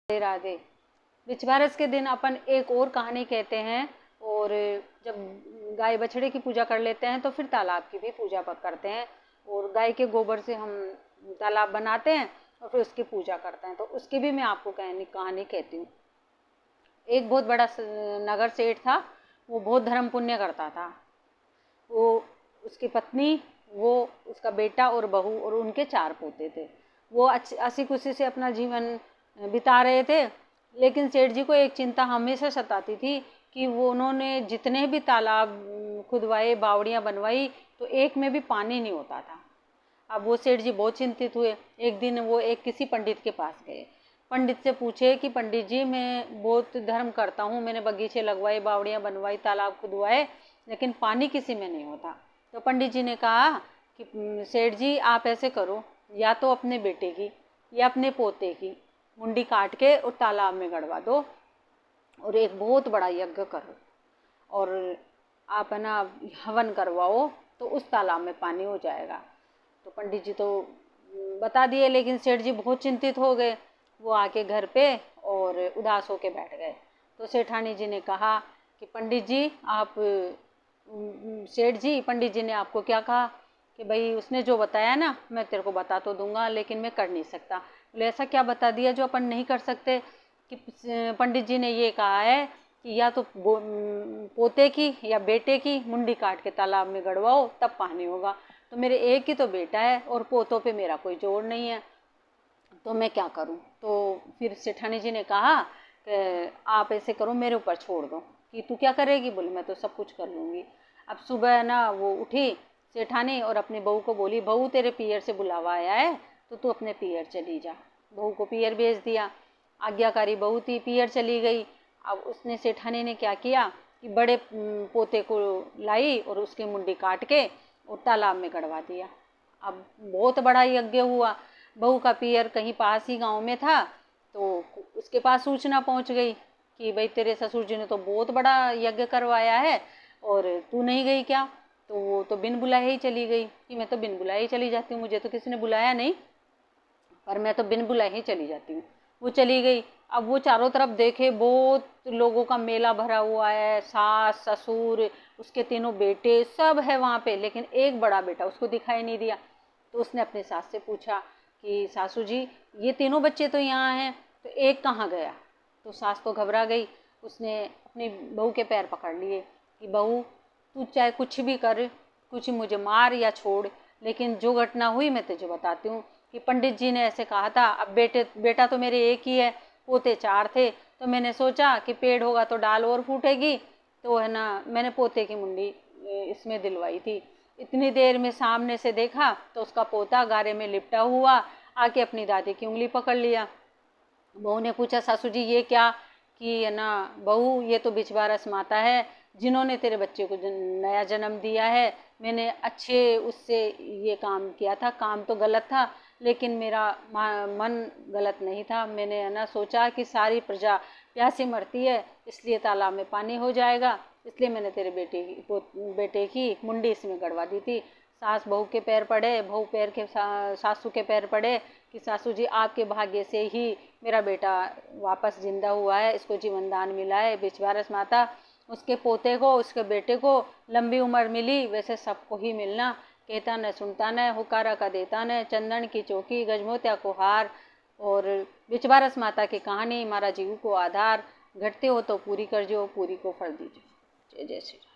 राधे राधे। विषुवारस के दिन अपन एक और कहानी कहते हैं, और जब गाय बछड़े की पूजा कर लेते हैं तो फिर तालाब की भी पूजा करते हैं, और गाय के गोबर से हम तालाब बनाते हैं और फिर उसकी पूजा करते हैं। तो उसकी भी मैं आपको कहानी कहती हूँ। एक बहुत बड़ा नगर सेठ था, वो बहुत धर्म पुण्य करता था। वो, उसकी पत्नी, वो, उसका बेटा और बहू और उनके 4 पोते थे। वो हंसी खुशी से अपना जीवन बिता रहे थे। लेकिन सेठ जी को एक चिंता हमेशा सताती थी कि वो उन्होंने जितने भी तालाब खुदवाए, बावड़ियाँ बनवाई, तो एक में भी पानी नहीं होता था। अब वो सेठ जी बहुत चिंतित हुए। एक दिन वो किसी पंडित के पास गए। पंडित से पूछे कि पंडित जी, मैं बहुत धर्म करता हूँ, मैंने बगीचे लगवाए, बावड़ियाँ बनवाई, तालाब खुदवाए, लेकिन पानी किसी में नहीं होता। तो पंडित जी ने कहा कि सेठ जी, आप ऐसे करो, या तो अपने बेटे की या अपने पोते की मुंडी काट के और तालाब में गड़वा दो और एक बहुत बड़ा यज्ञ करो, और आप है ना हवन करवाओ, तो उस तालाब में पानी हो जाएगा। तो पंडित जी तो बता दिए, लेकिन सेठ जी बहुत चिंतित हो गए। वो आके घर पे और उदास होके बैठ गए। तो सेठानी जी ने कहा कि पंडित जी, आप सेठ जी, पंडित जी ने आपको क्या कहा? कि भाई उसने जो बताया ना, मैं तेरे को बता तो दूंगा, लेकिन मैं कर नहीं सकता। बोले, ऐसा क्या बता दिया जो अपन नहीं कर सकते? कि पंडित जी ने ये कहा है कि या तो पोते की या बेटे की मुंडी काट के तालाब में गड़वाओ, तब पानी होगा। तो मेरे एक ही तो बेटा है और पोतों पे मेरा कोई जोर नहीं है, तो मैं क्या करूं? तो फिर सेठानी जी ने कहा कि आप ऐसे करो, मेरे ऊपर छोड़ दो कि तू क्या करेगी। बोली, मैं तो सब कुछ कर लूँगी। अब सुबह ना वो उठी सेठानी और अपनी बहू को बोली, बहू तेरे पियर से बुलावा आया है, तो तू अपने पियर चली जा। बहू को पियर भेज दिया। आज्ञाकारी बहू थी, पियर चली गई। अब उसने, सेठानी ने क्या किया कि बड़े पोते को लाई और उसकी मुंडी काट के और तालाब में गड़वा दिया। अब बहुत बड़ा यज्ञ हुआ। बहू का पियर कहीं पास ही गांव में था, तो उसके पास सूचना पहुंच गई कि भाई तेरे ससुर जी ने तो बहुत बड़ा यज्ञ करवाया है और तू नहीं गई क्या? तो वो तो बिन बुलाए ही चली गई कि मैं तो बिन बुलाए ही चली जाती हूँ, मुझे तो किसी ने बुलाया नहीं, पर मैं तो बिन बुलाए ही चली जाती हूँ। वो चली गई। अब वो चारों तरफ देखे, बहुत लोगों का मेला भरा हुआ है, सास ससुर, उसके 3 बेटे, सब है वहाँ पे, लेकिन एक बड़ा बेटा उसको दिखाई नहीं दिया। तो उसने अपनी सास से पूछा कि सासू जी, ये 3 बच्चे तो यहाँ हैं, तो एक कहाँ गया? तो सास तो घबरा गई। उसने अपनी बहू के पैर पकड़ लिए कि बहू, तू चाहे कुछ भी कर, कुछ मुझे मार या छोड़, लेकिन जो घटना हुई मैं तुझे बताती हूँ कि पंडित जी ने ऐसे कहा था। अब बेटा तो मेरे एक ही है, पोते 4 थे, तो मैंने सोचा कि पेड़ होगा तो डाल और फूटेगी, तो है ना मैंने पोते की मुंडी इसमें दिलवाई थी। इतनी देर में सामने से देखा तो उसका पोता गारे में लिपटा हुआ आके अपनी दादी की उंगली पकड़ लिया। बहू ने पूछा, सासू जी ये क्या? कि है ना बहू, ये तो बिचवारस माता है जिन्होंने तेरे बच्चे को नया जन्म दिया है। मैंने अच्छे उससे ये काम किया था, काम तो गलत था, लेकिन मेरा मन गलत नहीं था। मैंने है ना सोचा कि सारी प्रजा प्यासी मरती है, इसलिए तालाब में पानी हो जाएगा, इसलिए मैंने तेरे बेटे की मुंडी इसमें गड़वा दी थी। सास बहू के पैर पड़े, बहू पैर के सासू के पैर पड़े कि सासू जी, आपके भाग्य से ही मेरा बेटा वापस जिंदा हुआ है, इसको जीवन दान मिला है। बिचवारस माता, उसके पोते को, उसके बेटे को लंबी उम्र मिली, वैसे सबको ही मिलना। कहता न सुनता न, हुकारा का देता न, चंदन की चौकी, गजमोतिया को हार। और बिचवारस माता की कहानी, हमारा जीव को आधार, घटते हो तो पूरी कर जो, पूरी को फल दीजिए। जय जय श्री राम।